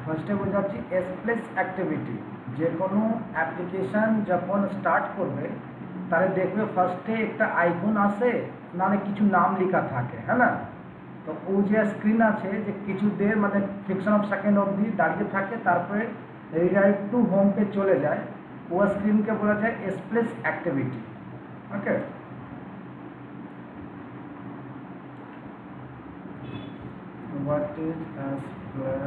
ফার্স্টে বোঝাচ্ছি এসপ্লেস অ্যাক্টিভিটি। যে কোনো অ্যাপ্লিকেশান যখন স্টার্ট করবে তাহলে দেখবে ফার্স্টে একটা আইকন আসে, নাহলে কিছু নাম লেখা থাকে, হ্যাঁ না? তো ও যে স্ক্রিন আছে যে কিছু দের মানে ফ্রিকশন অফ সেকেন্ড অবধি দাঁড়িয়ে থাকে, তারপরে রিরাইট টু হোম পে চলে যায়, ও স্ক্রিনকে বলা যায় splash activity. Okay, what is S plus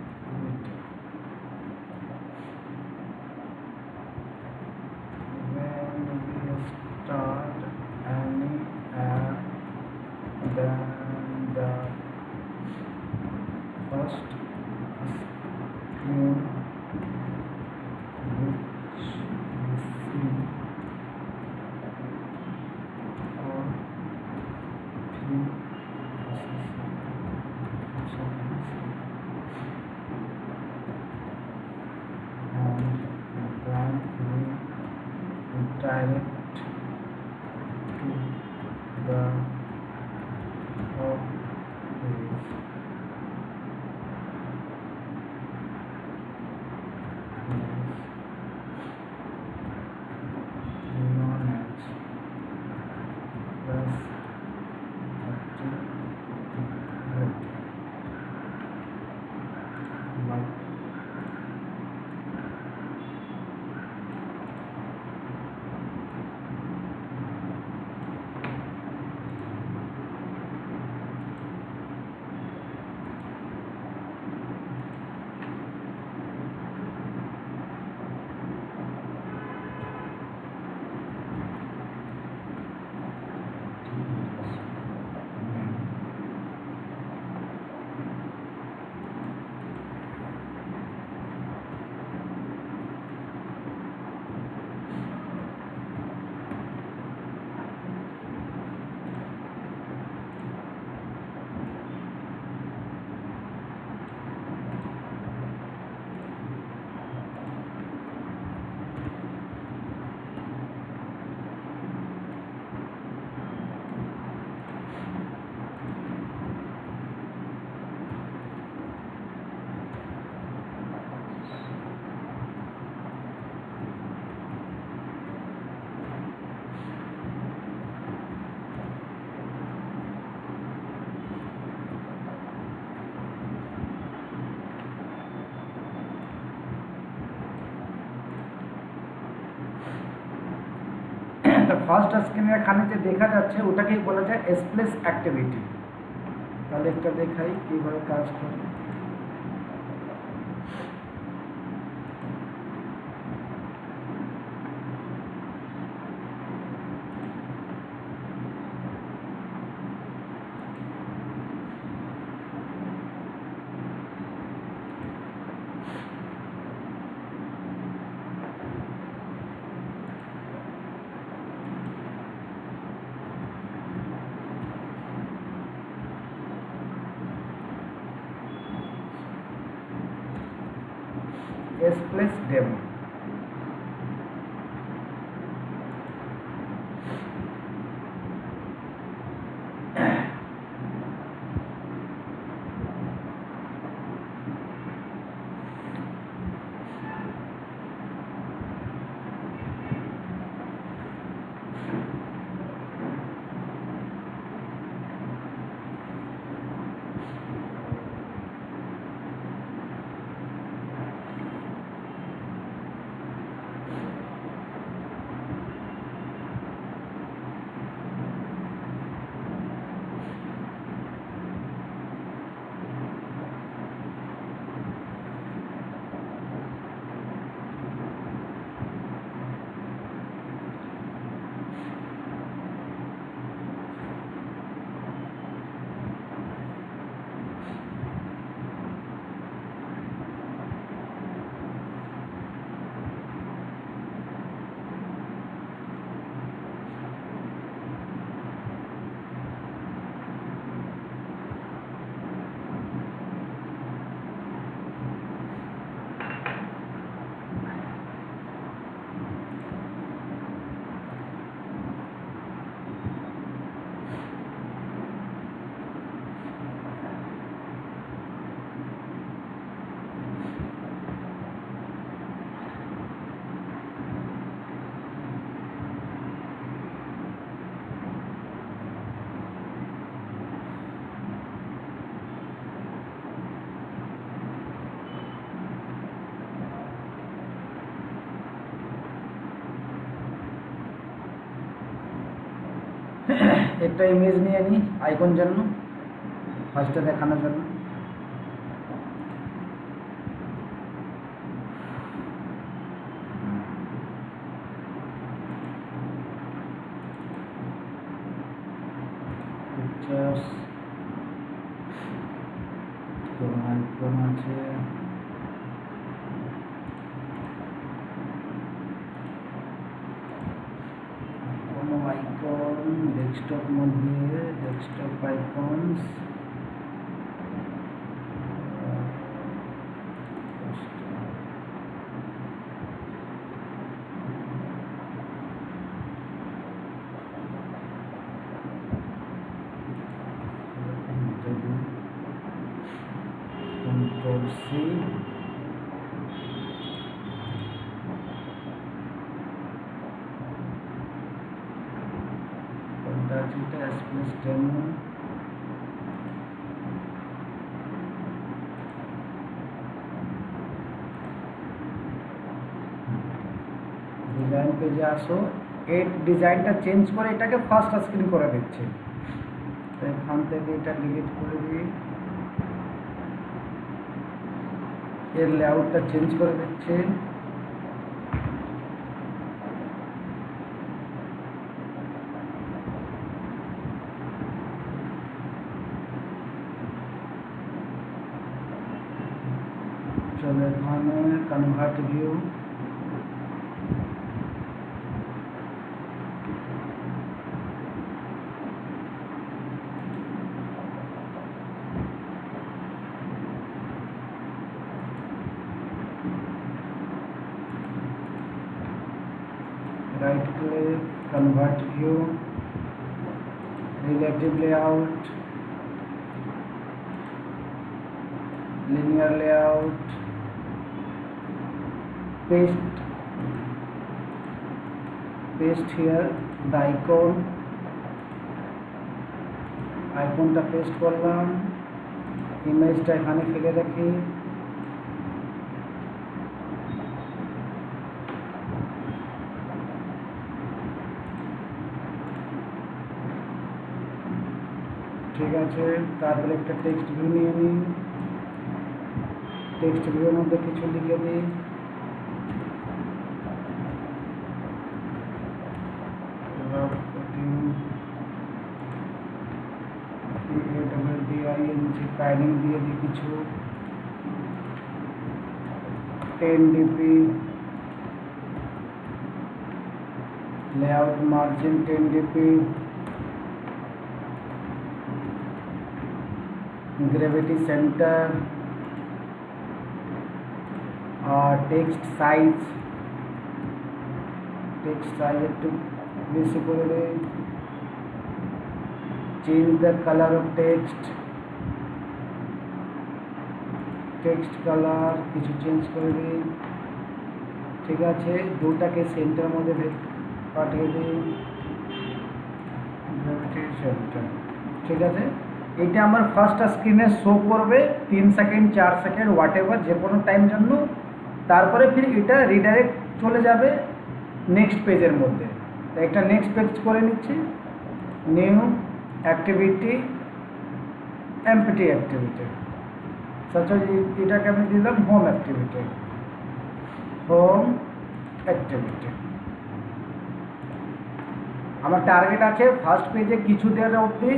activity? When we start any app, then the first screen which we see or few and then we direct to the home page. Known as plus activity. Like first স্ক্রিনের এখানে যে দেখা যাচ্ছে ওটাকেই বলা যায় splash activity. তাহলে একটা দেখাই কীভাবে কাজ করে। S plus demo. একটা ইমেজ নিয়ে নিই আইকন জন্য, ফার্স্টে দেখানোর জন্য। পিকচার্স, আইকন আছে, কোনো আইকন ডেস্কটপ মধ্যে, desktop icons, Control C, Contact Space Demo, design পেজে আসো। এই ডিজাইনটা চেঞ্জ করে এটাকে ফার্স্ট স্ক্রিন করে দিচ্ছে, তো এখান থেকে এটা ডিলিট করে দিই, এর লেআউটটা চেঞ্জ করে দিচ্ছে। চলো এখানে convert view, right click, convert view, relative layout, linear layout, paste here the আইকনটা পেস্ট করলাম, ইমেজটা এখানে ফেলে রাখি, ঠিক আছে। তারপরে একটা টেক্সট ভিউ নিয়ে নিই, টেক্সট ভিউর মধ্যে কিছু লিখে দিই, প্যাডিং দিয়ে দিই কিছু, 10 dp, layout margin 10 dp, gravity center, আর টেক্সট সাইজ একটু বেশি করে দিই, change the colour of text colour কিছু চেঞ্জ করে দিই, ঠিক আছে। দুটাকে সেন্টার মধ্যে পাঠিয়ে দিই, সেন্টার, ঠিক আছে। এটা আমার ফার্স্ট স্ক্রিনে শো করবে 3 সেকেন্ড 4 সেকেন্ড হোয়াট এভার, যে কোনো টাইম জন্য। তারপরে ফির এটা রিডাইরেক্ট চলে যাবে নেক্সট পেজের মধ্যে। তো একটা নেক্সট পেজ করে নিচ্ছি, নিউ অ্যাক্টিভিটি, এমপিটি অ্যাক্টিভিটি, সাপোজ এটাকে আমি দিলাম হোম অ্যাক্টিভিটি। আমার টার্গেট আছে ফার্স্ট পেজে কিছু দেওয়া অবধি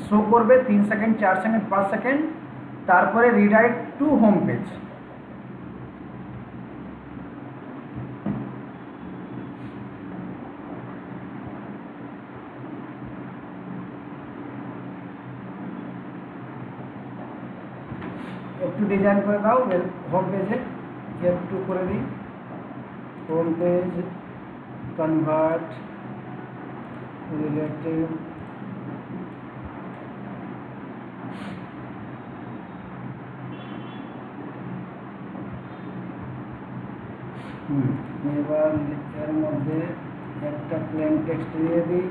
শো করবে 3 সেকেন্ড 4 সেকেন্ড 5 সেকেন্ড, তারপরে রিডাইরেক্ট টু হোম পেজ। একটু ডিজাইন করে দাও হোম পেজে, একটু করে দিই, হোম পেজ কনভার্ট রিলেটিভ, এবার এর মধ্যে একটা প্লেন টেক্সট দিয়ে দিই,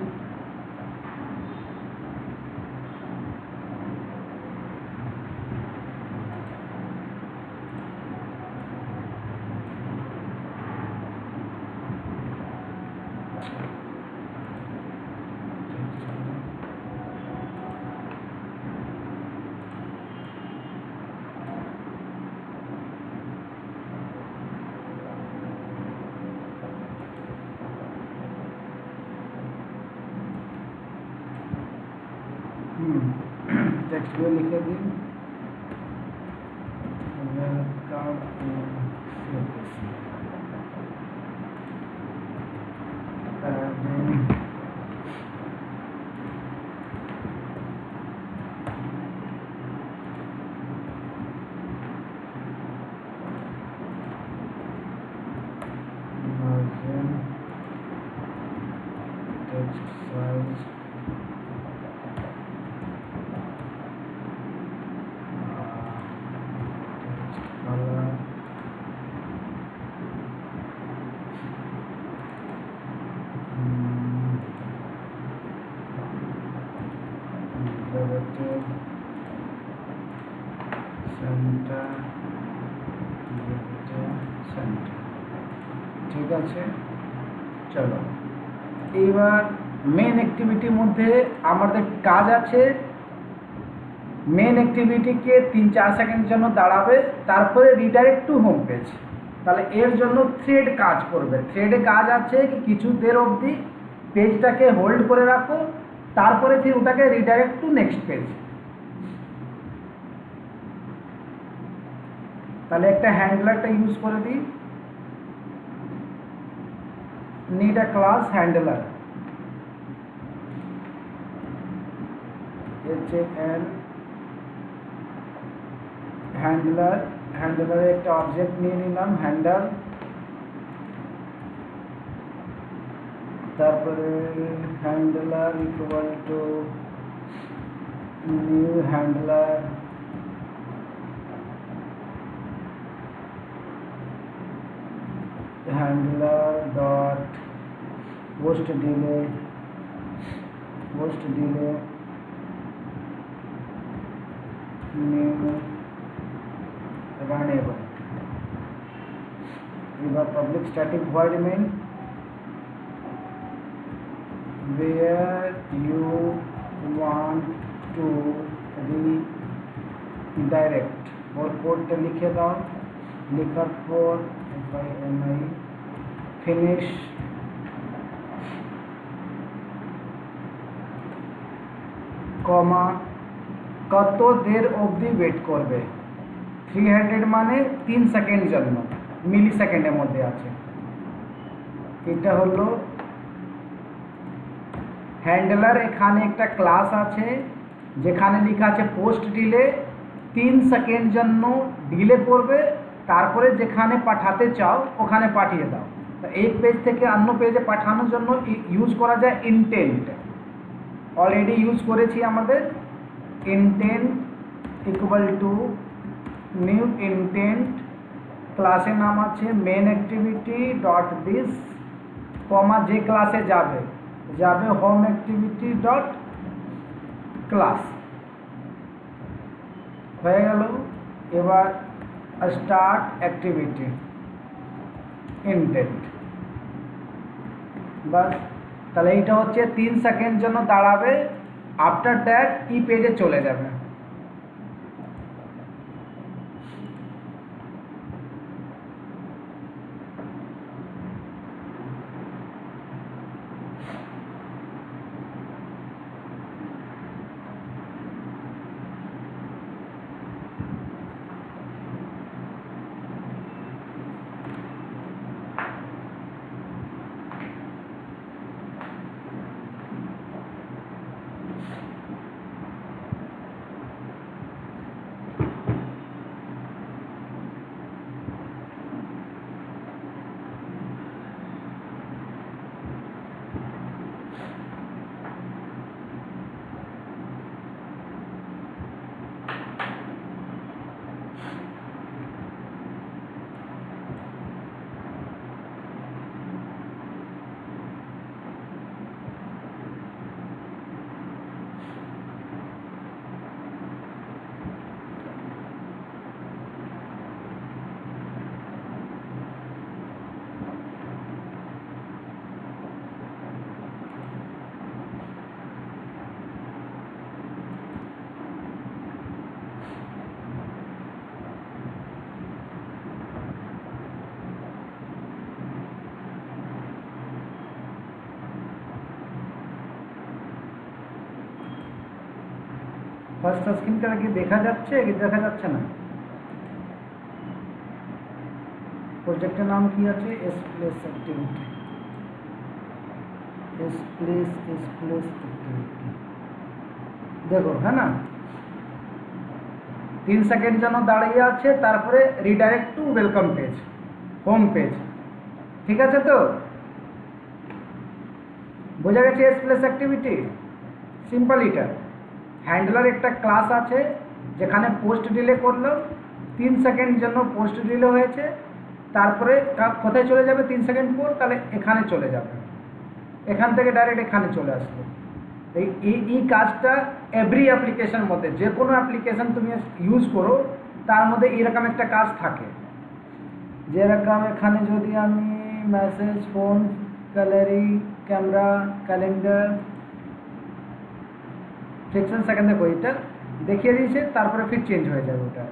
टेक्स्ट में लिखे दिन welcome text size text color relative center center ঠিক আছে চলো এবার মেন অ্যাক্টিভিটির মধ্যে আমাদের কাজ আছে মেন অ্যাক্টিভিটিকে 3-4 সেকেন্ডের জন্য দাঁড়াবে তারপরে রিডাইরেক্ট টু হোম পেজ তাহলে এর জন্য থ্রেড কাজ করবে থ্রেডে কাজ আছে কি কিছু দের অবধি পেজটাকে হোল্ড করে রাখো তারপরে ফির ওটাকে রিডাইরেক্ট টু নেক্সট পেজ তাহলে একটা হ্যান্ডলারটা ইউজ করে দিই need a class handler HAN handler একটা অবজেক্ট নিয়ে নিলাম হ্যান্ডেল তারপরে handler equal to new handler handler dot post delay new runnable এবার public static void main where you want to redirect और কোডটা লিখে দাও লেখার পর FINI finish কমা কত দের অবধি ওয়েট করবে 300 মানে 3 সেকেন্ড জন্য মিলি সেকেন্ডের মধ্যে আছে এটা হলো হ্যান্ডলার এখানে একটা ক্লাস আছে যেখানে লেখা আছে পোস্ট ডিলে 3 সেকেন্ড জন্য ডিলে করবে তারপরে যেখানে পাঠাতে চাও ওখানে পাঠিয়ে দাও তো এক পেজ থেকে অন্য পেজে পাঠানোর জন্য ইউজ করা যায় ইনটেন্ট অলরেডি ইউজ করেছি আমাদের intent equal to new intent ক্লাসের নাম আছে মেন অ্যাক্টিভিটি ডট দিস কমা যে ক্লাসে যাবে হোম অ্যাক্টিভিটি ডট ক্লাস হয়ে গেল এবার স্টার্ট অ্যাক্টিভিটি ইনটেন্ট বাস তাহলে এইটা হচ্ছে 3 সেকেন্ড জন্য দাঁড়াবে আফটার দ্যাট ই পেজে চলে যাবে ফার্স্ট স্ক্রিনটা কি দেখা যাচ্ছে কি দেখা যাচ্ছে না? প্রজেক্টের নাম কি আছে? S place activity, S place activity. দেখো, হ্যাঁ না, 3 সেকেন্ড যেন দাঁড়িয়ে আছে, তারপরে redirect to welcome page, home page. ঠিক আছে তো? বোঝা গেছে এস প্লেস অ্যাক্টিভিটি? সিম্পল এটা। হ্যান্ডলার একটা ক্লাস আছে যেখানে পোস্ট ডিলে করলো, 3 সেকেন্ড জন্য পোস্ট ডিলে হয়েছে, তারপরে কোথায় চলে যাবে 3 সেকেন্ড পর? তাহলে এখানে চলে যাবে, এখান থেকে ডাইরেক্ট এখানে চলে আসবে। এই কাজটা এভরি অ্যাপ্লিকেশনের মধ্যে, যে কোনো অ্যাপ্লিকেশন তুমি ইউজ করো তার মধ্যে এরকম একটা কাজ থাকে। যেরকম এখানে যদি আমি message, phone, gallery, camera, calendar, friction second দেখো, এটা দেখিয়ে দিয়েছে, তারপরে ফির চেঞ্জ হয়ে যাবে ওটা।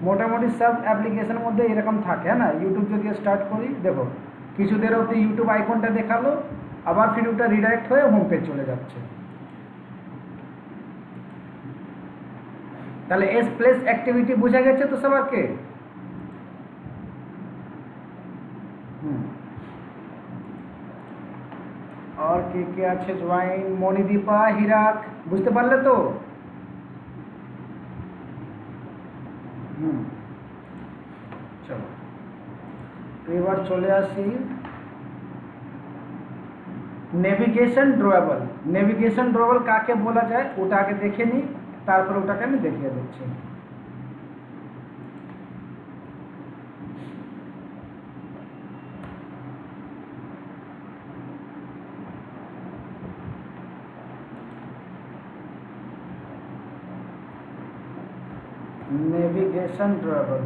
মোটামুটি সব অ্যাপ্লিকেশনের মধ্যে এরকম থাকে, হ্যাঁ না? ইউটিউব যদি স্টার্ট করি, দেখো কিছুদের অবধি ইউটিউব আইকনটা দেখালো, আবার ফির ওটা রিডাইরেক্ট হয়ে হোম পেজ চলে যাচ্ছে। তাহলে এস প্লেস অ্যাক্টিভিটি বোঝা গেছে তো সবারকে? আর কে আছে জয়েন? মণিদীপা, হিরাক, বুঝতে পারলে তো? চলো এবার চলে আসি নেভিগেশন ড্রয়েবল। নেভিগেশন ড্রয়েবল কাকে বলা যায় ওটা আগে দেখে নিই, তারপর ওটাকে আমি দেখিয়ে দিচ্ছি। নেভিগেশন ড্রয়েবল,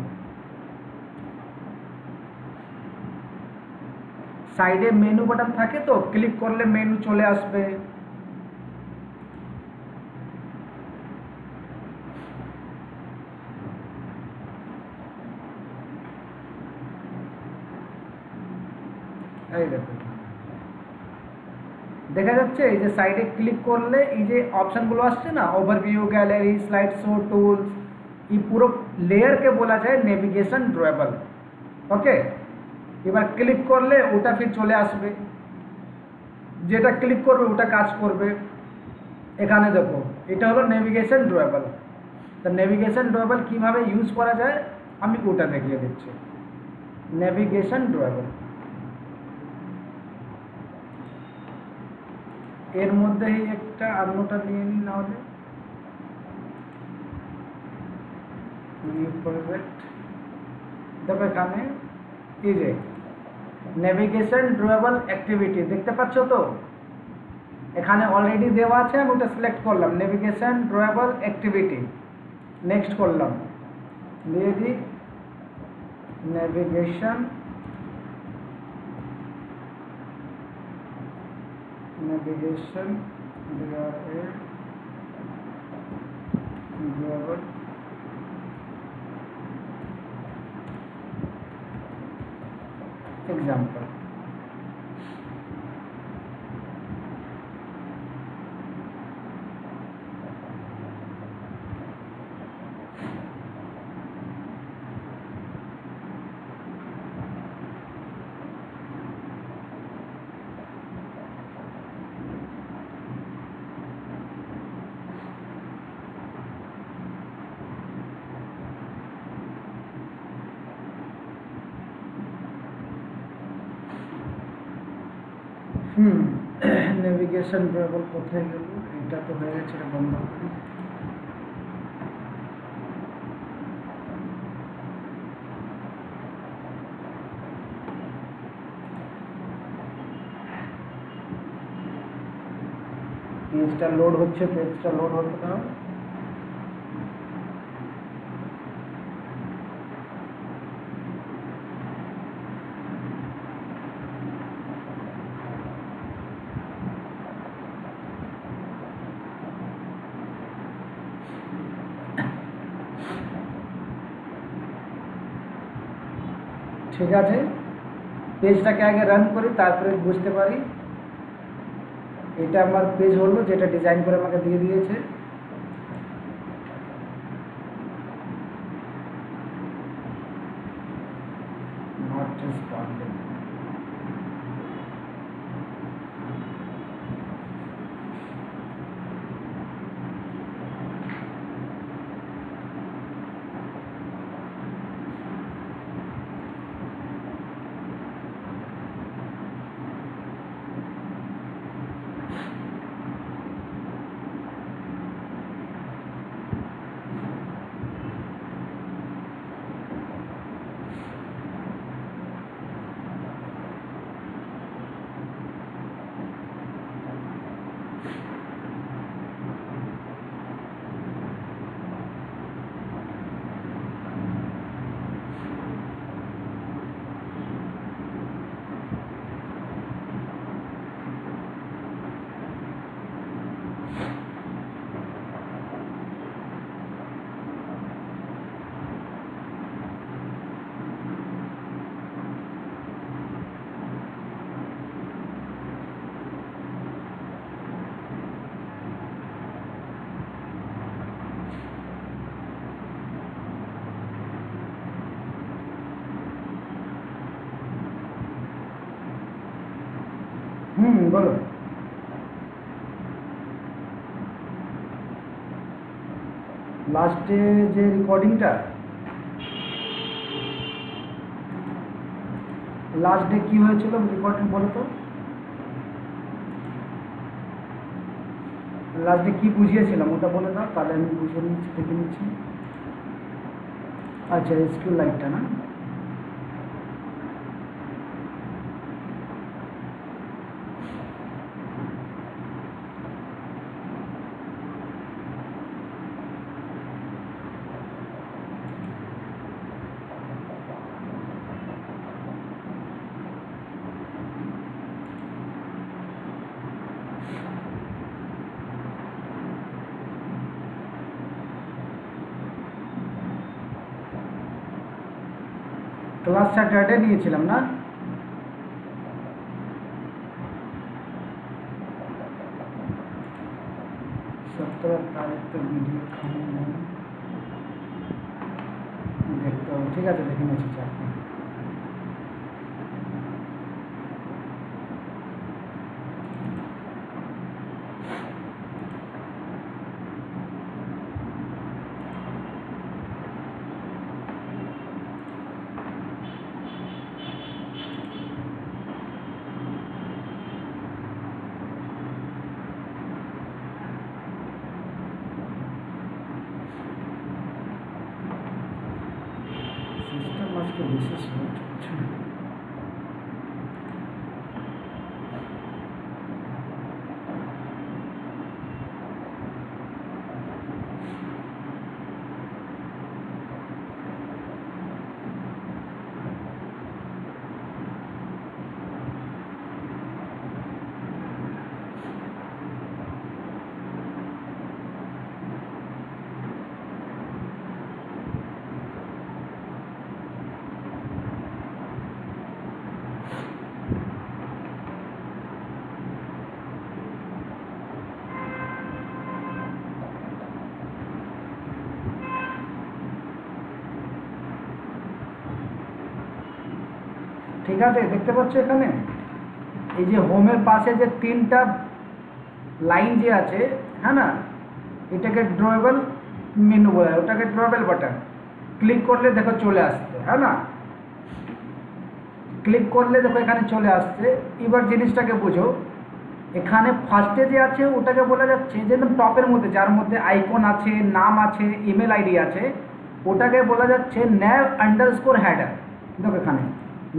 সাইডে মেনু বাটন থাকে তো, ক্লিক করলে মেনু চলে আসবে। এই দেখো দেখা যাচ্ছে, এই যে সাইডে ক্লিক করলে এই যে অপশনগুলো আসছে না, overview, gallery, slide show, tools, এই পুরো লেয়ারকে বলা যায় নেভিগেশন ড্রয়েবল। ওকে, এবার ক্লিক করলে ওটা ফির চলে আসবে, যেটা ক্লিক করবে ওটা কাজ করবে। এখানে দেখো এটা হলো নেভিগেশন ড্রয়েবল। তা নেভিগেশন ড্রয়েবল কীভাবে ইউজ করা যায় আমি ওটা দেখিয়ে দিচ্ছি। নেভিগেশন ড্রয়েবল এর মধ্যেই একটা অন্যটা নিয়ে নিই, নাহলে নিউ প্রজেক্ট। দেখো এখানে এই যে নেভিগেশন ড্রয়েবল অ্যাক্টিভিটি দেখতে পাচ্ছ তো? এখানে অলরেডি দেওয়া আছে, আমি ওটা সিলেক্ট করলাম নেভিগেশন ড্রয়েবল অ্যাক্টিভিটি, নেক্সট করলাম, দিয়ে দিই নেভিগেশন ড্রয়েবল एग्जाम्पल। নেভিগেশন ড্রয়েবল কোথায় গেল? এটা তো হয়ে গেছে, এটা বন্ধ করি। পেজটা লোড হচ্ছে, পেজটা লোড হতে দাও। ঠিক আছে, পেজটাকে আগে রান করি, তারপরে বুঝতে পারি। এটা আমার পেজ হলো, যেটা ডিজাইন করে আমাকে দিয়ে দিয়েছে। Not responding. বলো। লাস্টে যে রেকর্ডিংটা, লাস্ট ডে কি হয়েছিল রেকর্ডিং বলো তো। লাস্ট ডে কি বুঝিয়েছিলাম ওটা বলে দাও, তাহলে আমি বুঝে নিচ্ছি, দেখে নিচ্ছি। আচ্ছা, স্কুল লাইফটা না। ক্লাস স্যাটারডে নিয়েছিলাম না। सत्रह तारीख तो वीडियो देखते हो, ठीक है, तो देखने चाहते हैं। सिस्टम आज के विशेष अच्छा। ঠিক আছে, দেখতে পাচ্ছ এখানে এই যে হোমের পাশে যে তিনটা লাইন যে আছে, হ্যাঁ না, এটাকে ড্রয়েবল মেনু বলা হয়, ওটাকে ড্রয়েবল বাটন। ক্লিক করলে দেখো চলে আসছে, হ্যাঁ না, ক্লিক করলে দেখো এখানে চলে আসছে। এবার জিনিসটাকে বুঝো, এখানে ফার্স্টে যে আছে ওটাকে বলা যাচ্ছে যে একদম টপের মধ্যে, যার মধ্যে আইকন আছে, নাম আছে, ইমেল আইডি আছে, ওটাকে বলা যাচ্ছে নেভ আন্ডারস্কোর হেডার। দেখো এখানে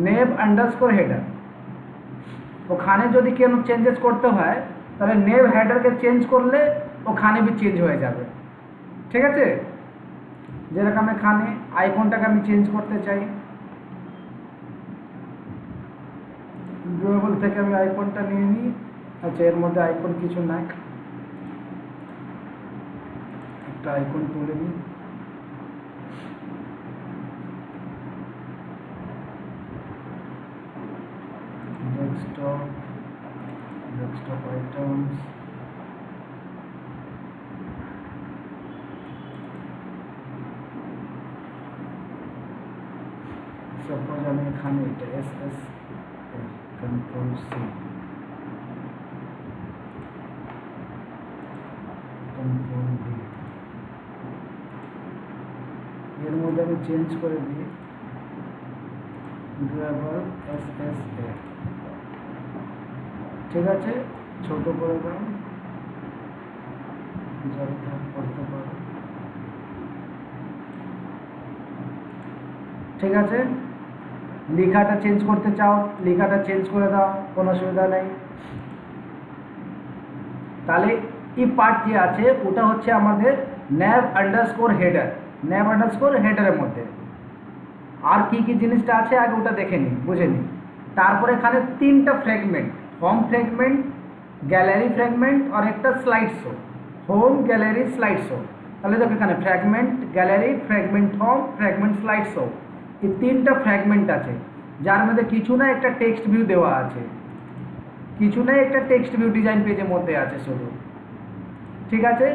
নেভ আন্ডারস্কোর হেডার। ওখানে যদি কেন চেঞ্জেস করতে হয় তাহলে নেভ হেডারকে চেঞ্জ করলে ওখানে भी চেঞ্জ হয়ে যাবে, ঠিক আছে। যেরকম এখানে আইকনটাকে আমি চেঞ্জ করতে চাই, ড্রয়েবল থেকে আমি আইকনটা নিয়ে নিই। আচ্ছা, এর মধ্যে আইকন কিছু নাই, একটা আইকন তুলে নিই। Desktop, desktop item, names, suppose আমি এখানে এটা SS control C control V এর মধ্যে আমি চেঞ্জ করে দিই ড্রেবল SSA, ঠিক আছে, ছোট করে দাও যাতে করতে পারো, ঠিক আছে। লেখাটা চেঞ্জ করতে চাও লেখাটা চেঞ্জ করে দাও, কোনো অসুবিধা নেই। তাহলে এই পার্ট যে আছে ওটা হচ্ছে আমাদের nav underscore header, nav underscore হেডারের মধ্যে আর কি কি জিনিসটা আছে আগে ওটা দেখে নিই, বুঝে নিই। তারপরে এখানে তিনটা fragment, home fragment, gallery fragment আর একটা slide show, home gallery slide show. তাহলে দেখো এখানে fragment gallery, fragment home, fragment slide show, এই তিনটা ফ্র্যাগমেন্ট আছে, যার মধ্যে কিছু না একটা টেক্সট ভিউ দেওয়া আছে, কিছু না একটা টেক্সট ভিউ ডিজাইন পেজের মধ্যে আছে শুধু, ঠিক আছে।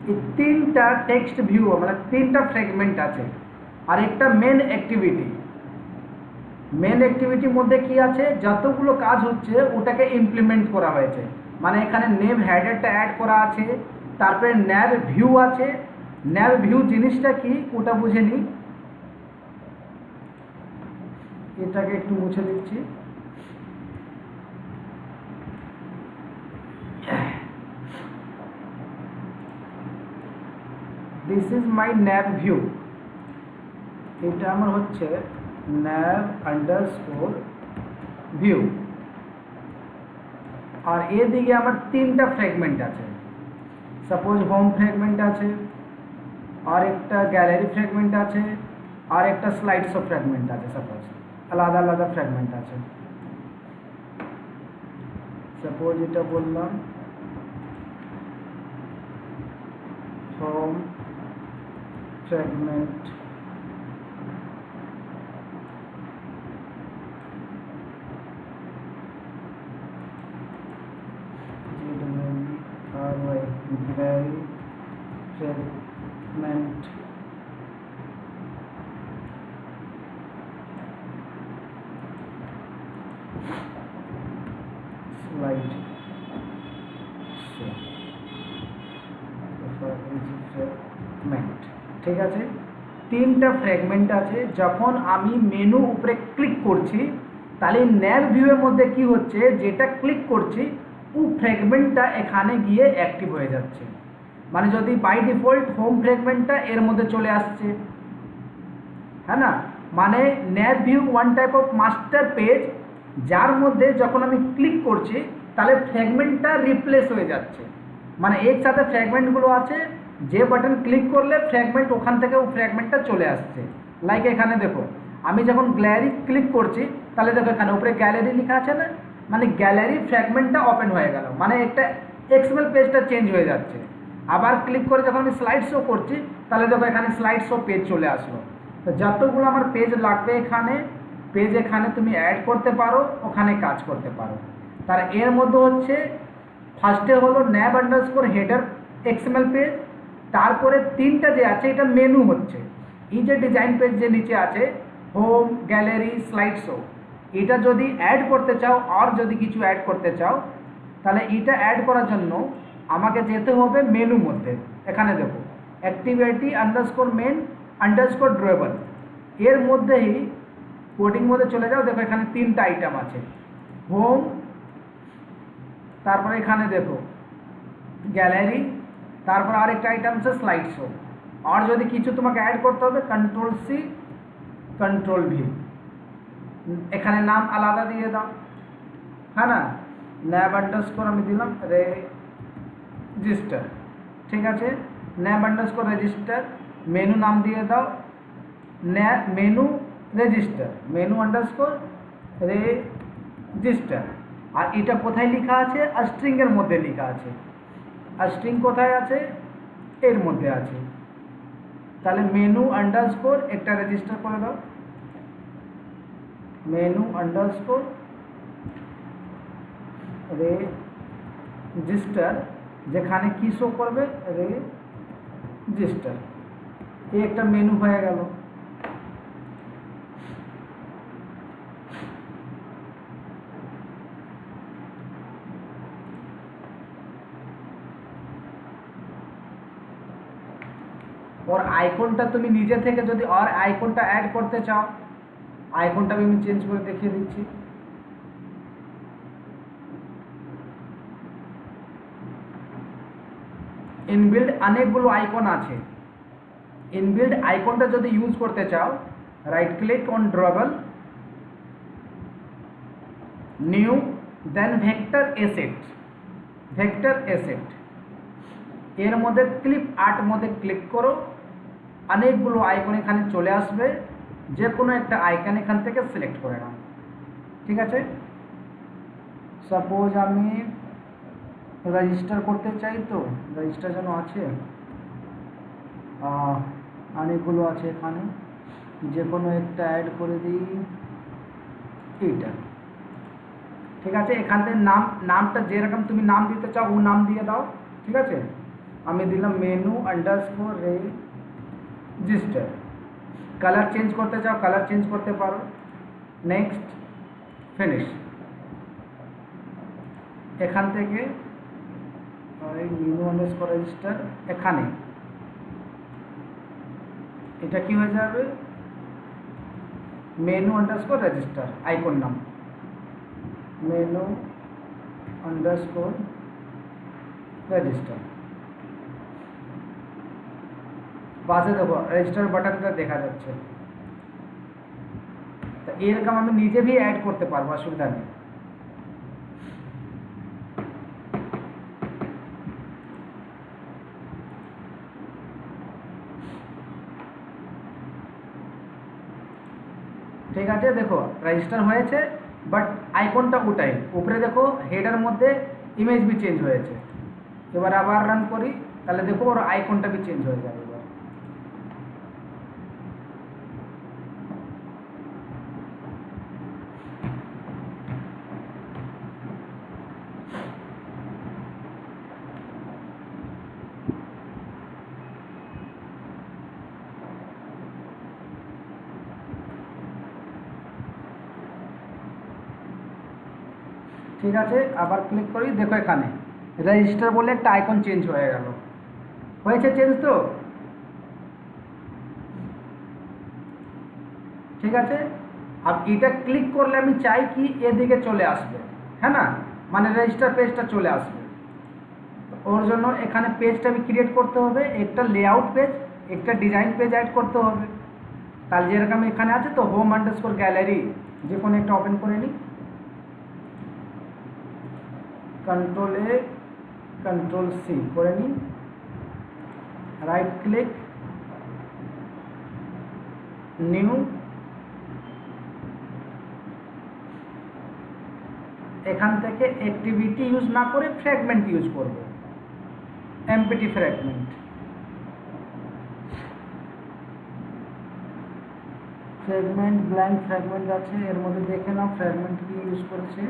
এই তিনটা টেক্সট ভিউ মানে তিনটা ফ্র্যাগমেন্ট আছে আর একটা মেন অ্যাক্টিভিটি। মেন অ্যাক্টিভিটির মধ্যে কি আছে, যতগুলো কাজ হচ্ছে ওটাকে ইমপ্লিমেন্ট করা হয়েছে, মানে এখানে নেভ হেডারটা অ্যাড করা আছে, তারপরে ন্যাভ ভিউ আছে। ন্যাভ ভিউ জিনিসটা কি ওটা বুঝে নিই, এটাকে একটু মুছে দিচ্ছি। This is my nav view, এটা আমার হচ্ছে nav আন্ডারস্কোর ভিউ। আর এদিকে আমার তিনটা ফ্র্যাগমেন্ট আছে, সাপোজ হোম ফ্র্যাগমেন্ট আছে, আর একটা গ্যালারি ফ্র্যাগমেন্ট আছে, আর একটা স্লাইড শো ফ্র্যাগমেন্ট আছে, সাপোজ আলাদা আলাদা ফ্র্যাগমেন্ট আছে। সাপোজ এটা বললাম home fragment, gallery fragment, slide show, fragment, ঠিক আছে। তিনটা ফ্র্যাগমেন্ট আছে। যখন আমি মেনু উপরে ক্লিক করছি তাহলে ন্যাভ ভিউয়ের মধ্যে কি হচ্ছে, যেটা ক্লিক করছি ও ফ্র্যাগমেন্টটা এখানে গিয়ে অ্যাক্টিভ হয়ে যাচ্ছে, মানে যদি বাই ডিফল্ট হোম ফ্র্যাগমেন্টটা এর মধ্যে চলে আসছে, হ্যাঁ না, মানে nav view one type of master page, যার মধ্যে যখন আমি ক্লিক করছি তাহলে ফ্র্যাগমেন্টটা রিপ্লেস হয়ে যাচ্ছে, মানে একসাথে ফ্র্যাগমেন্টগুলো আছে, যে বাটন ক্লিক করলে ফ্র্যাগমেন্ট ওখান থেকে ও ফ্র্যাগমেন্টটা চলে আসছে। লাইক এখানে দেখো আমি যখন গ্যালারি ক্লিক করছি তাহলে দেখো এখানে উপরে গ্যালারি লেখা আছে না, মানে গ্যালারি ফ্র্যাগমেন্টটা ওপেন হয়ে গেল, মানে একটা এক্সএমএল পেজটা চেঞ্জ হয়ে যাচ্ছে। আবার ক্লিক করে যখন আমি স্লাইড শো করছি তাহলে দেখো এখানে স্লাইড শো পেজ চলে আসলো। তো যতগুলো আমার পেজ লাগবে এখানে পেজ এখানে তুমি অ্যাড করতে পারো, ওখানে কাজ করতে পারো। তার এর মধ্যে হচ্ছে ফার্স্টে হলো nav underscore header XML page, তারপরে তিনটা যে আছে এটা মেনু হচ্ছে, এই যে ডিজাইন পেজ যে নিচে আছে হোম গ্যালারি স্লাইড শো, এটা যদি অ্যাড করতে চাও আর যদি কিছু অ্যাড করতে চাও তাহলে এটা অ্যাড করার জন্য আমাকে যেতে হবে মেনু মধ্যে। এখানে দেখো অ্যাক্টিভিটি আন্ডারস্কোর মেন আন্ডারস্কোর ড্রেবল, এর মধ্যেই কোডিং মধ্যে চলে যাও, দেখো এখানে তিনটা আইটেম আছে হোম, তারপরে এখানে দেখো গ্যালারি, তারপর আরেকটা আইটেম আছে স্লাইড শো। আর যদি কিছু তোমাকে অ্যাড করতে হবে কন্ট্রোল সি কন্ট্রোল ভি, এখানে নাম আলাদা দিয়ে দাও, হ্যাঁ না, nav আন্ডারস্কোর আমি দিলাম রেজিস্টার, ঠিক আছে, nav আন্ডারস্কোর রেজিস্টার, মেনু নাম দিয়ে দাও menu register, menu underscore register. আর এটা কোথায় লেখা আছে, আর স্ট্রিংয়ের মধ্যে লেখা আছে, আর স্ট্রিং কোথায় আছে, এর মধ্যে আছে। তাহলে মেনু আন্ডারস্কোর একটা রেজিস্টার করে দাও, মেনু আন্ডারস্কোর রেজিস্টার, যেখানে কি শো করবে, রেজিস্টার। এই একটা মেনু হয়ে গেল। ওর আইকনটা তুমি নিজে থেকে যদি আর আইকনটা অ্যাড করতে চাও, আইকনটা আমি চেঞ্জ করে দেখিয়ে দিচ্ছি। ইনবিল্ড অনেকগুলো আইকন আছে। ইনবিল্ড আইকনটা যদি ইউজ করতে চাও, right click on drawable, new, then vector asset, vector asset. এর মধ্যে ক্লিপ আর্ট মধ্যে ক্লিক করো, অনেকগুলো আইকন এখানে চলে আসবে, যে কোনো একটা আইকন এখান থেকে সিলেক্ট করে নাও। ঠিক আছে, সাপোজ আমি রেজিস্টার করতে চাই, তো রেজিস্টার যেন আছে, অনেকগুলো আছে এখানে, যে কোনো একটা অ্যাড করে দিই এইটা। ঠিক আছে, এখান থেকে নামটা যেরকম তুমি নাম দিতে চাও ও নাম দিয়ে দাও। ঠিক আছে, আমি দিলাম menu underscore register. Colour change করতে চাও কালার চেঞ্জ করতে পারো। Next, finish. এখান থেকে মেনু আন্ডারস্কোর রেজিস্টার, এখানে এটা কি হয়ে যাবে, মেনু আন্ডারস্কোর রেজিস্টার, আইকন নাম মেনু আন্ডারস্কোর রেজিস্টার। পাশে দেখো রেজিস্টার বাটনটা দেখা যাচ্ছে। তো এরকম আমি নিজে भी ऐड করতে পারবো, অসুবিধা নেই। ঠিক আছে, দেখো রেজিস্টার হয়েছে, বাট আইকনটা ওটাই। উপরে দেখো হেডার মধ্যে ইমেজ भी চেঞ্জ হয়েছে। এবার আবার রান করি, তাহলে দেখো ওর আইকনটা भी চেঞ্জ হয়ে যাবে। এবার ঠিক আছে, আবার ক্লিক করি, দেখো এখানে রেজিস্টার বলে একটা আইকন চেঞ্জ হয়ে গেল। হয়েছে চেঞ্জ তো? ঠিক আছে, আর এটা ক্লিক করলে আমি চাই কি এদিকে চলে আসবে, হ্যাঁ না, মানে রেজিস্টার পেজটা চলে আসবে। ওর জন্য এখানে পেজটা আমি ক্রিয়েট করতে হবে, একটা লেআউট পেজ, একটা ডিজাইন পেজ অ্যাড করতে হবে। তাহলে যেরকম এখানে আছে তো হোম আন্ডারস্কোর গ্যালারি, যে কোনো একটা ওপেন করে নিই, कंट्रोल ए कंट्रोल सी করে নিই, রাইট ক্লিক, নিউ, এখান থেকে অ্যাক্টিভিটি ইউজ না করে ফ্র্যাগমেন্ট ইউজ করব, এমপিটি ফ্র্যাগমেন্ট। ফ্র্যাগমেন্ট ব্ল্যাঙ্ক ফ্র্যাগমেন্ট আছে, এর মধ্যে দেখে নাও ফ্র্যাগমেন্ট কি ইউজ করেছে।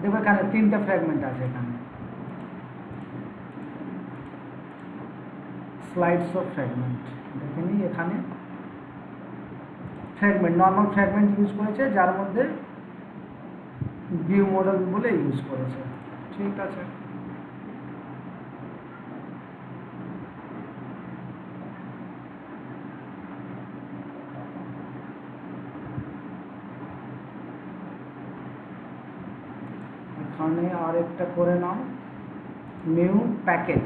দেখো এখানে 3টা ফ্র্যাগমেন্ট আছে। এখানে স্লাইডস অফ ফ্র্যাগমেন্ট দেখে নিই, এখানে ফ্র্যাগমেন্ট নর্মাল ফ্র্যাগমেন্ট ইউজ করেছে, যার মধ্যে ভিউ মডেল বলে ইউজ করেছে। ঠিক আছে, এখানে আর একটা করে নাও, নিউ প্যাকেজ,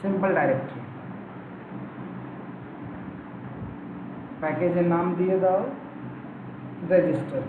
সিম্পল ডাইরেক্টরি, প্যাকেজের নাম দিয়ে দাও রেজিস্টার।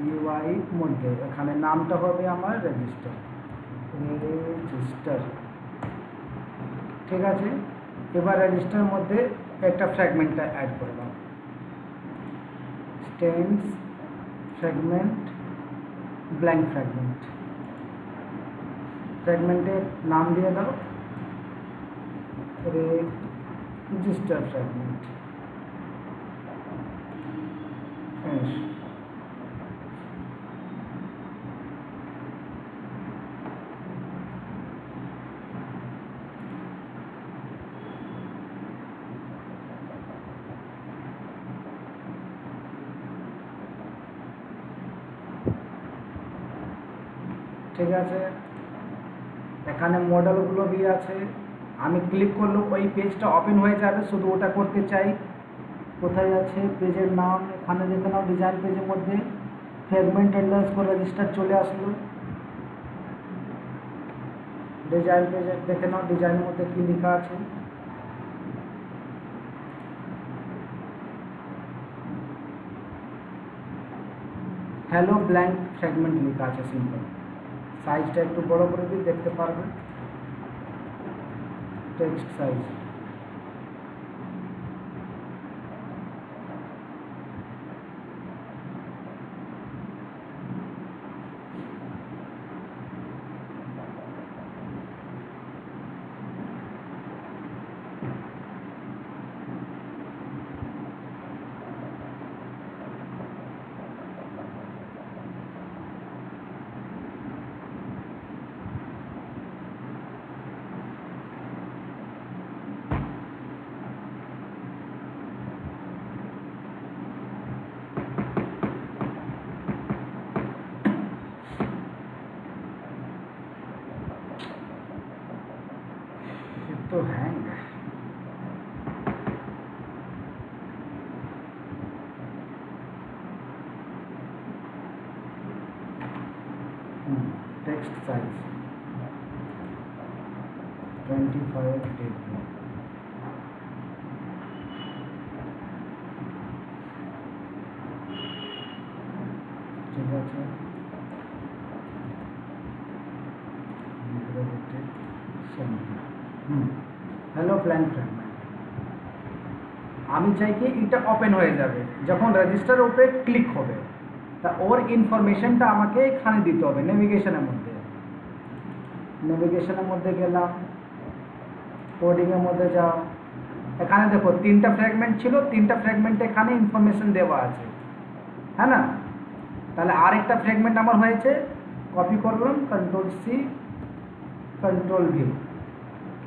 ইউআই মধ্যে এখানে নামটা হবে আমার রেজিস্টার, ঠিক আছে। এবার রেজিস্টার মধ্যে একটা ফ্র্যাগমেন্টটা অ্যাড করে দাও, স্টেন্স ফ্র্যাগমেন্ট, ব্ল্যাঙ্ক ফ্র্যাগমেন্ট, ফ্র্যাগমেন্টের নাম দিয়ে দাও রেজিস্টার ফ্র্যাগমেন্ট, ফিনিশ। ঠিক আছে, এখানে মডেলগুলো দিয়ে আছে, আমি ক্লিক করলে ওই পেজটা ওপেন হয়ে যাবে, শুধু ওটা করতে চাই। কোথায় আছে পেজের নাম, এখানে দেখে নাও ডিজাইন পেজের মধ্যে ফ্র্যাগমেন্ট আন্ডারস্কোর রেজিস্টার চলে আসলো। ডিজাইন পেজে দেখে নাও ডিজাইনের মধ্যে কি লেখা আছে, হ্যালো ব্ল্যাঙ্ক ফ্র্যাগমেন্ট লেখা আছে সিম্পল। সাইজটা একটু বড় করে দিই, দেখতে পারবে টেক্সট সাইজ। तो हैंग टेक्स्ट साइज 25 KB। ঠিক আছে, হ্যালো ব্ল্যাঙ্ক ফ্র্যাগমেন্ট। আমি চাই কি এটা ওপেন হয়ে যাবে যখন রেজিস্টার উপরে ক্লিক হবে, তা ওর ইনফরমেশনটা আমাকে এখানে দিতে হবে নেভিগেশনের মধ্যে। নেভিগেশনের মধ্যে গেলাম, কোডিংয়ের মধ্যে যাও, এখানে দেখো 3টা ফ্র্যাগমেন্ট ছিল, 3টা ফ্র্যাগমেন্ট এখানে ইনফরমেশন দেওয়া আছে, হ্যাঁ না? তাহলে আরেকটা ফ্র্যাগমেন্ট আমার হয়েছে, কপি করলাম, Ctrl+C Ctrl+V,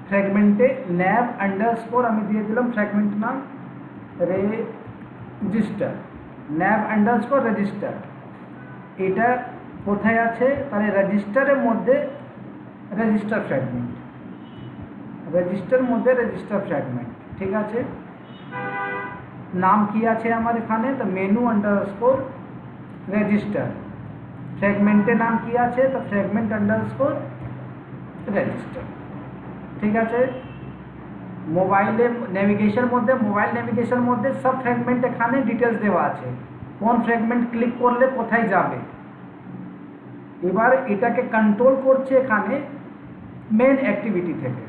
ফ্র্যাগমেন্টে ন্যাব আন্ডারস্কোর আমি দিয়ে দিলাম ফ্র্যাগমেন্ট নাম রেজিস্টার, ন্যাব আন্ডারস্কোর রেজিস্টার। এটা কোথায় আছে? তাহলে রেজিস্টারের মধ্যে রেজিস্টার ফ্র্যাগমেন্ট, রেজিস্টার মধ্যে রেজিস্টার ফ্র্যাগমেন্ট, ঠিক আছে। নাম কি আছে আমার এখানে? তো মেনু আন্ডারস্কোর রেজিস্টার। ফ্র্যাগমেন্টের নাম কি আছে? তো ফ্র্যাগমেন্ট আন্ডারস্কোর রেজিস্টার, ঠিক আছে। মোবাইলে নেভিগেশন মধ্যে, মোবাইল নেভিগেশন মধ্যে সব ফ্র্যাগমেন্ট এখানে ডিটেলস দেওয়া আছে, কোন ফ্র্যাগমেন্ট ক্লিক করলে কোথায় যাবে। এবার এটাকে কন্ট্রোল করছে এখানে মেন অ্যাক্টিভিটি থেকে।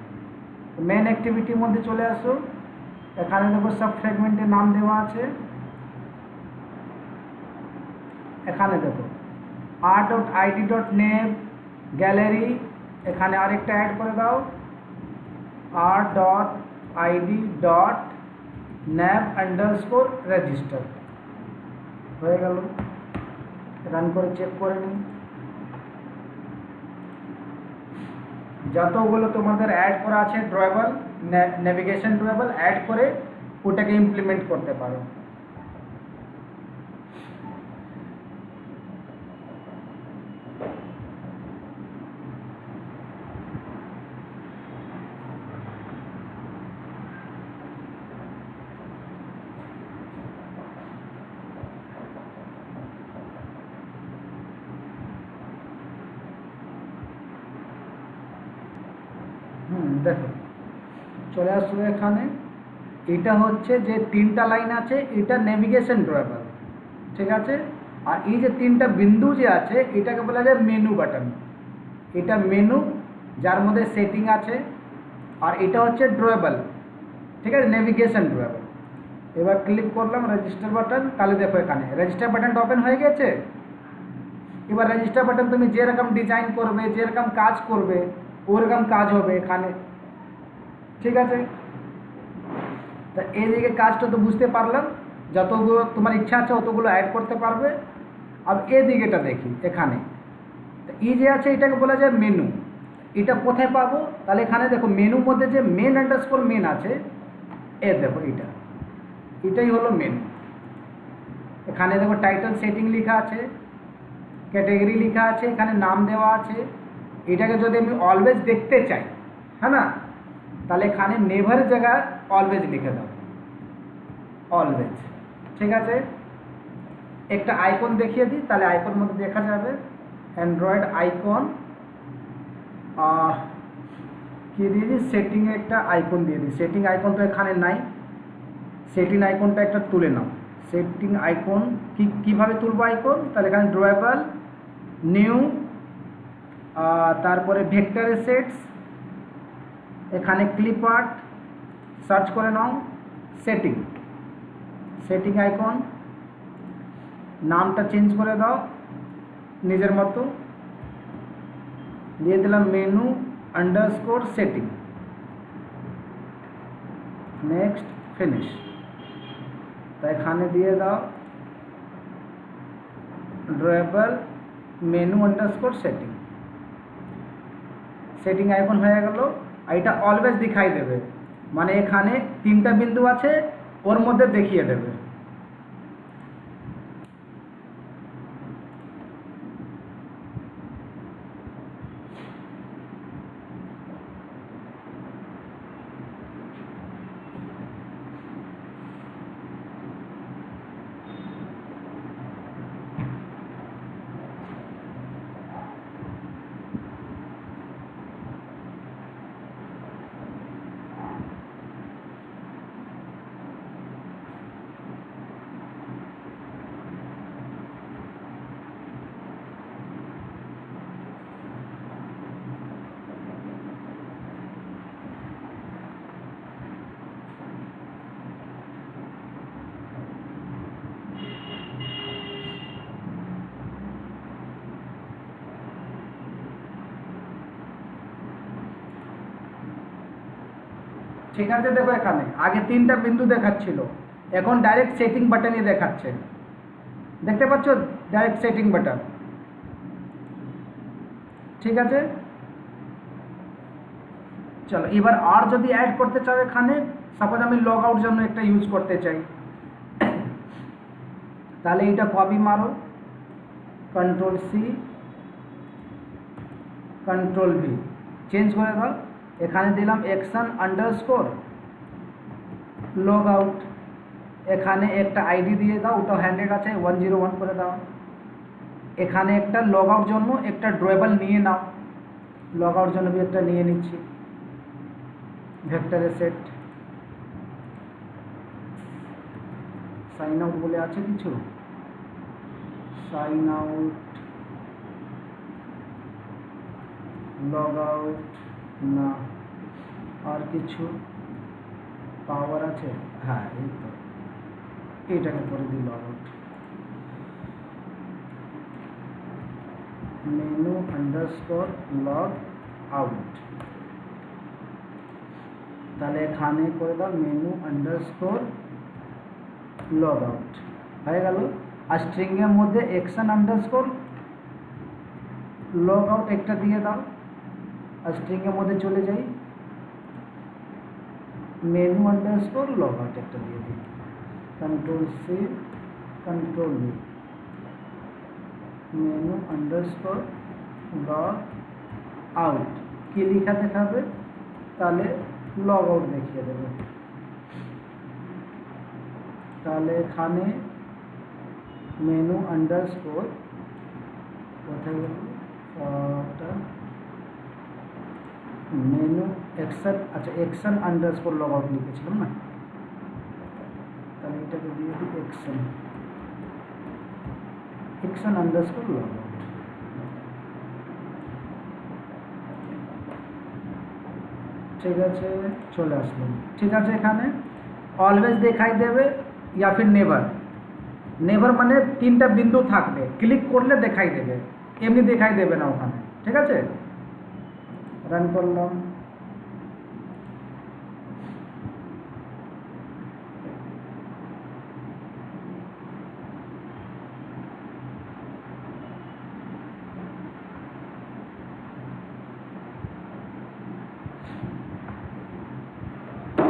মেন অ্যাক্টিভিটির মধ্যে চলে আসো, এখানে দেখো সব ফ্র্যাগমেন্টের নাম দেওয়া আছে, এখানে দেখো r.id.name গ্যালারি, এখানে আরেকটা অ্যাড করে দাও r.id.nab_register, হয়ে গেল। রান করে চেক করে নিই, যতগুলো তোমাদের অ্যাড করা আছে ড্রয়েবল, নেভিগেশন ড্রয়েবল অ্যাড করে ওটাকে ইমপ্লিমেন্ট করতে পারো। দেখো চলে আসলো এখানে। এটা হচ্ছে যে 3টা লাইন আছে, এটা নেভিগেশন ড্রয়েবল, ঠিক আছে। আর এই যে তিনটা বিন্দু যে আছে এটাকে বলা যায় মেনু বাটন। এটা মেনু, যার মধ্যে সেটিং আছে, আর এটা হচ্ছে ড্রয়েবল, ঠিক আছে, নেভিগেশন ড্রয়েবল। এবার ক্লিক করলাম রেজিস্টার বাটন, তাহলে দেখো এখানে রেজিস্টার বাটনটা ওপেন হয়ে গেছে। এবার রেজিস্টার বাটন তুমি যেরকম ডিজাইন করবে, যেরকম কাজ করবে, ওরকম কাজ হবে এখানে, ঠিক আছে। তা এইদিকে কাজটা তো বুঝতে পারলাম, যতগুলো তোমার ইচ্ছা আছে অতগুলো অ্যাড করতে পারবে। আর এদিকেটা দেখি, এখানে এই যে আছে এটাকে বলা যায় মেনু। এটা কোথায় পাবো? তাহলে এখানে দেখো মেনুর মধ্যে যে মেন আন্ডারস্কোর মেন আছে, এ দেখো এটাই হলো মেনু। এখানে দেখো টাইটেল সেটিং লেখা আছে, ক্যাটাগরি লেখা আছে, এখানে নাম দেওয়া আছে। এটাকে যদি আমি অলওয়েজ দেখতে চাই, হ্যাঁ না, তাহলে এখানে নেভার জায়গায় অলওয়েজ লিখে দাও, অলওয়েজ, ঠিক আছে। একটা আইকন দেখিয়ে দিই, তাহলে আইকন মধ্যে দেখা যাবে অ্যান্ড্রয়েড আইকন। কী দিয়ে দিই, সেটিংয়ে একটা আইকন দিয়ে দিই। সেটিং আইকন তো এখানে নাই, সেটিং আইকনটা একটা তুলে নাও। সেটিং আইকন কীভাবে তুলবো আইকন? তাহলে এখানে ড্রয়েবল, নিউ, তারপরে ভেক্টর এসেটস, এখানে ক্লিপ আর্ট, সার্চ করে নাও সেটিং, সেটিং আইকন, নামটা চেঞ্জ করে দাও নিজের মতো, দিয়ে দিলাম menu underscore setting, next, finish. তো এখানে দিয়ে দাও drawable menu underscore setting, setting icon হয়ে গেল। আর এটা অলওয়েজ দেখাই দেবে, মানে এখানে তিনটা বিন্দু আছে ওর মধ্যে দেখিয়ে দেবে। ঠিক আছে, দেখো এখানে আগে তিনটা বিন্দু দেখাচ্ছিল, এখন ডাইরেক্ট সেটিং বাটনই দেখাচ্ছে। দেখতে পাচ্ছ ডাইরেক্ট সেটিং বাটন, ঠিক আছে। চলো এবার আর যদি অ্যাড করতে চাও এখানে, সাপোজ আমি লগ আউট জন্য একটা ইউজ করতে চাই, তাহলে এটা কপি মারো, control C, control V, change করে দাও। এখানে দিলাম অ্যাকশন আন্ডারস্কোর লগ আউট, এখানে একটা আইডি দিয়ে দাও, ওটা 100 আছে, 101 করে দাও। এখানে একটা লগ আউট জন্য একটা ড্রয়েবল নিয়ে নাও, লগ আউট জন্য একটা নিয়ে নিচ্ছি, ভেক্টর এসেট, সাইন আউট বলে আছে কিছু, সাইন আউট, লগ আউট না, আর কিছু পাওয়ার আছে, হ্যাঁ এই তো, এইটাকে করে দিই log out, menu underscore log out. তাহলে এখানে করে দাও মেনু আন্ডারস্কোর লগ আউট, হয়ে গেল। আর স্ট্রিংয়ের মধ্যে অ্যাকশন আন্ডারস্কোর লগ আউট একটা দিয়ে দাও। আর স্ট্রিংয়ের মধ্যে চলে যাই, মেনু আন্ডারস্কোর লগ আউট একটা দিয়ে দিই, control C, control V, menu underscore log out. কি লেখা দেখাবে? তাহলে লগ আউট দেখিয়ে দেবে। তাহলে এখানে মেনু আন্ডারস্কোর, কোথায় গেল ওটা, মেনু অ্যাকশন, আচ্ছা অ্যাকশন আন্ডারস্কোর লগ আউট লিখেছিলাম না, তাহলে এটাকে দিয়ে দিই action, action underscore log out. ঠিক আছে, চলে আসলাম। ঠিক আছে, এখানে অলওয়েজ দেখাই দেবে ইয়া ফির নেভার। নেভার মানে তিনটা বিন্দু থাকবে, ক্লিক করলে দেখাই দেবে, এমনি দেখাই দেবে না ওখানে। ঠিক আছে, রান করলাম।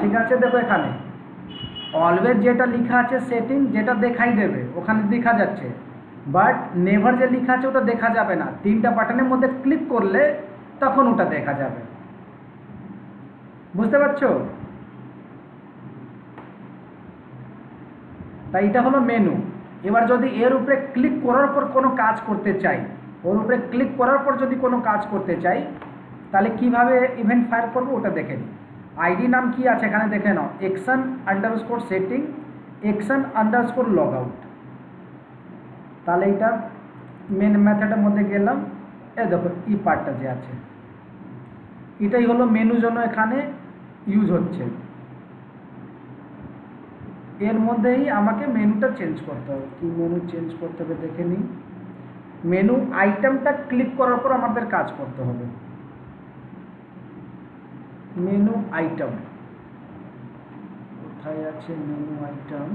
ঠিক আছে, দেখো এখানে অলওয়েজ যেটা লেখা আছে সেটিং, যেটা দেখাই দেবে ওখানে দেখা যাচ্ছে, বাট নেভার যে লেখা আছে ওটা দেখা যাবে না। তিনটা বাটনের মধ্যে ক্লিক করলে তখন ওটা দেখা যাবে। বুঝতে পারছো? তাই এটা হলো মেনু। এবার যদি এর উপরে ক্লিক করার পর কোনো কাজ করতে চাই, ওর উপরে ক্লিক করার পর যদি কোনো কাজ করতে চাই, তাহলে কিভাবে ইভেন্ট ফায়ার করবো ওটা দেখে নিই। আইডি নাম কি আছে এখানে দেখে নাও, action underscore setting, action underscore log out. তাহলে এটা মেন মেথডের মধ্যে গেলাম, এ দেখো ই পার্টটা যে আছে এটাই হলো মেনু জন্য এখানে ইউজ হচ্ছে। এর মধ্যেই আমাকে মেনুটা চেঞ্জ করতে হবে। কি মেনু চেঞ্জ করতে হবে দেখে নিই। মেনু আইটেমটা ক্লিক করার পর আমাদের কাজ করতে হবে। মেনু আইটেম কোথায় আছে? Menu item,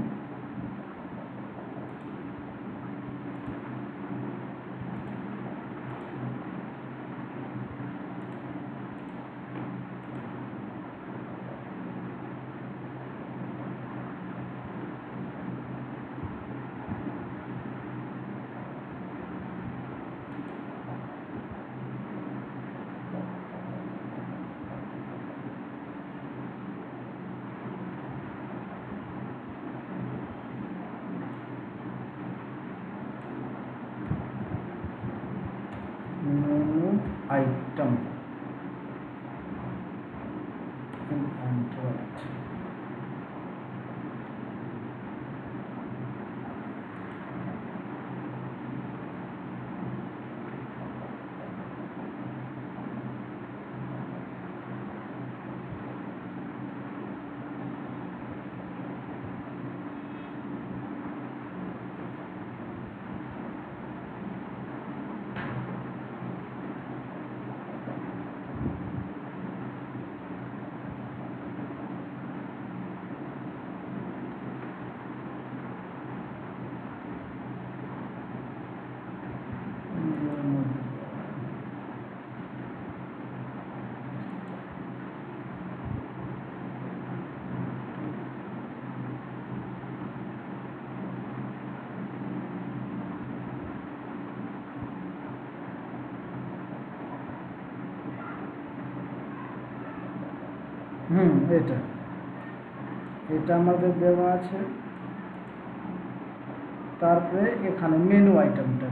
menu item in Android। এটা এটা আমাদের দেওয়া আছে। তারপরে এখানে মেনু আইটেমটা,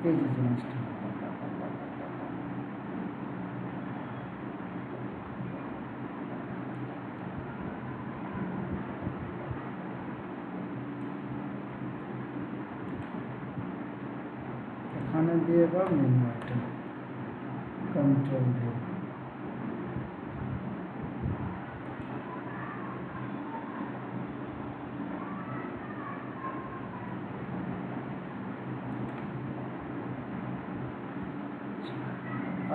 এই যে জিনিসটা, এখানে দিয়ে বা মেনু আইটেম কন্ট্রোল দিয়ে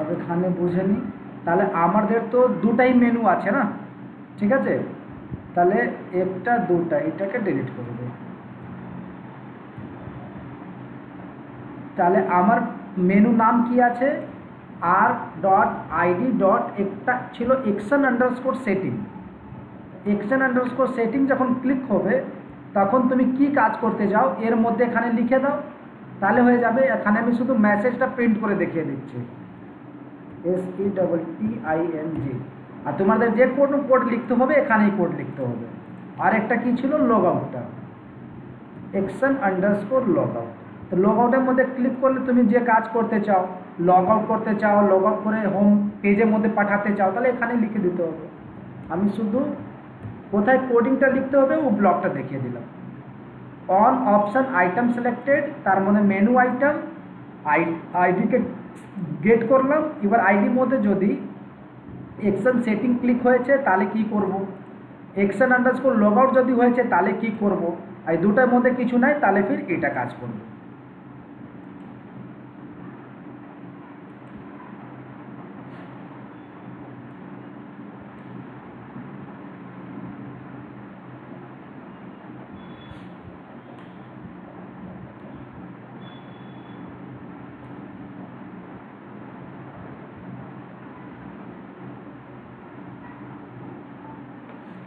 अब এখানে বুঝে নিই। তাহলে আমাদের তো দুটাই মেনু আছে না, ঠিক আছে? তাহলে একটা দুটা এটাকে ডিলিট করে দেব। তাহলে আমার মেনু নাম কি আছে? r.id. একটা ছিল action underscore setting. Action underscore setting যখন ক্লিক হবে তখন তুমি কি কাজ করতে যাও এর মধ্যে এখানে লিখে দাও, তাহলে হয়ে যাবে। এখানে আমি শুধু মেসেজটা প্রিন্ট করে দেখিয়ে দিচ্ছি, SETTING। আর তোমাদের যে কোনো কোড লিখতে হবে এখানেই কোড লিখতে হবে। আর একটা কি ছিল? লগ আউটটা, অ্যাকশন আন্ডারস্কোর লগ আউট। তো লগ আউটের মধ্যে ক্লিক করলে তুমি যে কাজ করতে চাও, লগ আউট করতে চাও, লগ আউট করে হোম পেজের মধ্যে পাঠাতে চাও, তাহলে এখানে লিখে দিতে হবে। আমি শুধু কোথায় কোডিংটা লিখতে হবে ও ব্লকটা দেখিয়ে দিলাম। অন অপশন আইটেম সিলেক্টেড, তার মানে মেনু আইটেম, আইডিকে গেট করলাম। এবার আইডির মধ্যে যদি অ্যাকশন সেটিং ক্লিক হয়েছে তাহলে কি করব, অ্যাকশন আন্ডারস্কোর লগ আউট যদি হয়েছে তাহলে কি করব, আর দুটার মধ্যে কিছু নাই তাহলে ফির এটা কাজ করব।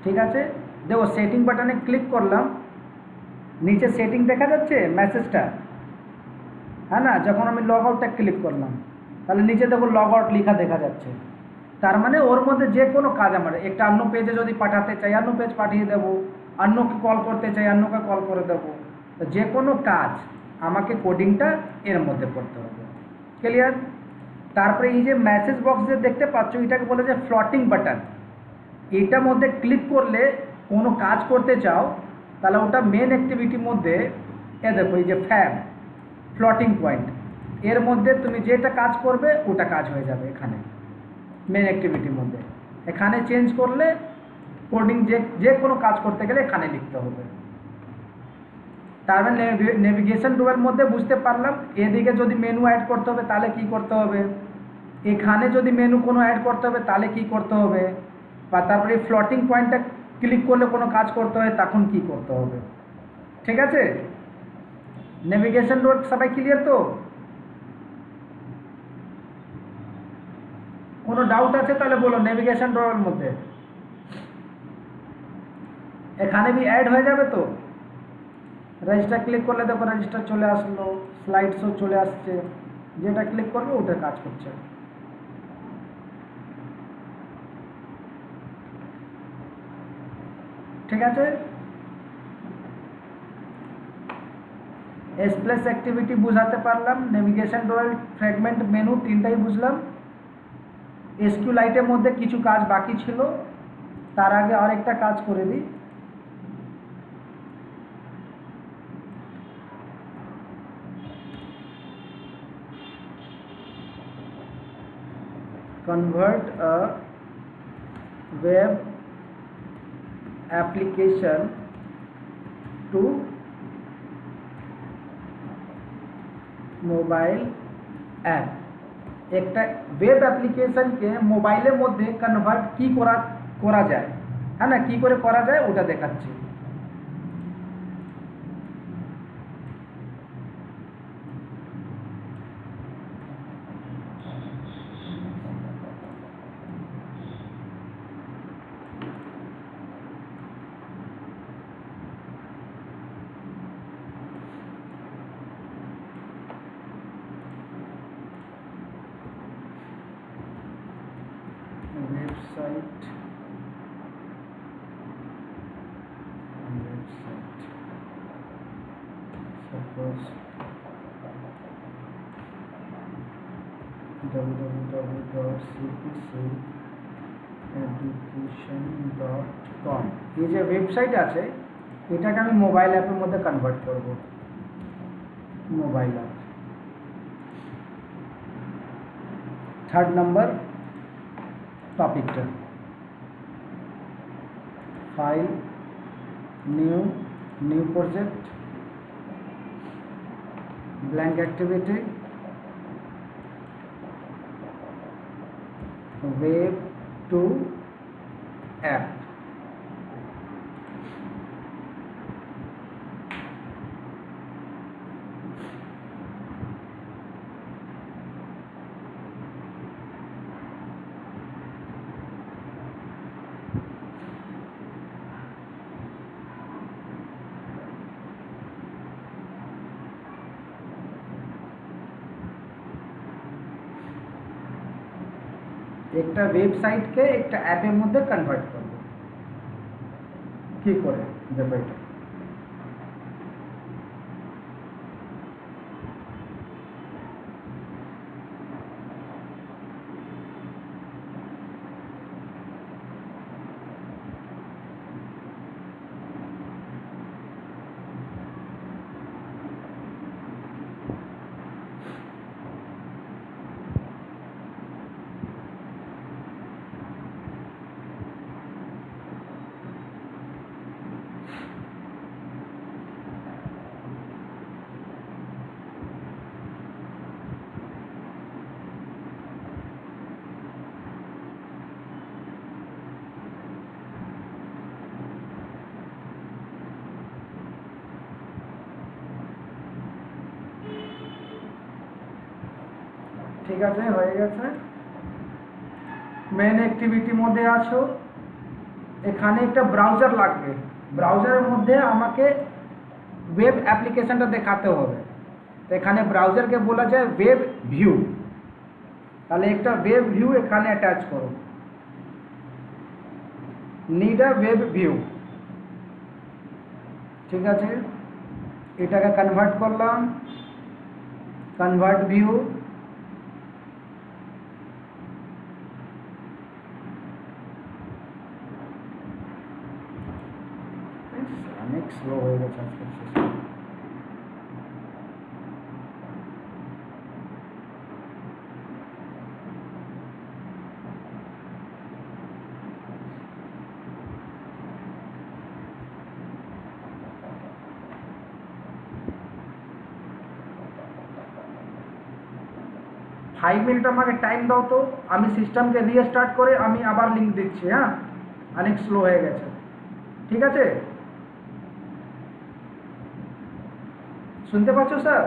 ঠিক আছে, দেখো সেটিং বাটনে ক্লিক করলাম, নিচে সেটিং দেখা যাচ্ছে মেসেজটা, হ্যাঁ না, যখন আমি লগ আউটটা ক্লিক করলাম তাহলে নিচে দেখো লগ আউট লেখা দেখা যাচ্ছে। তার মানে ওর মধ্যে যে কোনো কাজ আমার একটা অন্য পেজে যদি পাঠাতে চাই অন্য পেজ পাঠিয়ে দেবো, অন্যকে কল করতে চাই অন্যকে কল করে দেবো, তো যে কোনো কাজ আমাকে কোডিংটা এর মধ্যে করতে হবে। ক্লিয়ার? তারপরে এই যে মেসেজ বক্স যে দেখতে পাচ্ছ এটাকে বলে যে ফ্লটিং বাটন, এটার মধ্যে ক্লিক করলে কোনো কাজ করতে চাও তাহলে ওটা মেন অ্যাক্টিভিটির মধ্যে দেখো এই যে ফ্যাব ফ্লটিং পয়েন্ট, এর মধ্যে তুমি যেটা কাজ করবে ওটা কাজ হয়ে যাবে এখানে মেন অ্যাক্টিভিটির মধ্যে। এখানে চেঞ্জ করলে কোডিং যে কোনো কাজ করতে গেলে এখানে লিখতে হবে। তারপরে নেভিগেশন টুলের মধ্যে বুঝতে পারলাম এদিকে যদি মেনু অ্যাড করতে হবে তাহলে কি করতে হবে, এখানে যদি মেনু কোনো অ্যাড করতে হবে তাহলে কি করতে হবে, বা তারপরে ফ্লটিং পয়েন্টটা ক্লিক করলে কোনো কাজ করতে হয় তখন কি করতে হবে। ঠিক আছে, নেভিগেশন টুল সবাই ক্লিয়ার? তো কোনো ডাউট আছে তাহলে বলো নেভিগেশন টুলের মধ্যে। এখানে भी ऐड হয়ে যাবে তো, রেজিস্টার ক্লিক করলে দেখো রেজিস্টার চলে আসলো, স্লাইড শো চলে আসছে, যেটা ক্লিক করবে ওটা কাজ করছে। ঠিক আছে, এস প্লাস অ্যাক্টিভিটি বুঝাতে পারলাম, নেভিগেশন টুল ফ্র্যাগমেন্ট মেনু তিনটাই বুঝলাম। এসকিউএলআইটের মধ্যে কিছু কাজ বাকি ছিল, তার আগে আরেকটা কাজ করে দিই। convert a web application to mobile app. একটা ওয়েব অ্যাপ্লিকেশনকে মোবাইলের মধ্যে কনভার্ট কি করা যায়, হ্যাঁ না, কি করে করা যায় ওটা দেখাচ্ছি। www.cpceducation.com এই যে ওয়েবসাইট আছে এটাকে আমি মোবাইল অ্যাপের মধ্যে কনভার্ট করব। মোবাইল অ্যাপ থার্ড নাম্বার টপিকটা file new project blank activity web to app। একটা ওয়েবসাইটকে একটা অ্যাপের মধ্যে কনভার্ট করব, কি করে দেখো এটা। ঠিক আছে, হয়ে গেছে। মেন অ্যাক্টিভিটি মধ্যে আছো, এখানে একটা ব্রাউজার লাগবে। ব্রাউজারের মধ্যে আমাকে ওয়েব অ্যাপ্লিকেশনটা দেখাতে হবে। তো এখানে ব্রাউজারকে বলা যায় ওয়েব ভিউ। তাহলে একটা ওয়েব ভিউ এখানে অ্যাটাচ করো, নিড আ ওয়েব ভিউ। ঠিক আছে, এটাকে কনভার্ট করলাম, কনভার্ট ভিউ। অনেক স্লো হয়ে গেছে আজকের সিস্টেম। ফাইভ মিনিট আমাকে টাইম দাও তো, আমি সিস্টেমকে রিস্টার্ট করে আমি আবার লিঙ্ক দিচ্ছি। হ্যাঁ, অনেক স্লো হয়ে গেছে। ঠিক আছে, শুনতে পাচ্ছ স্যার?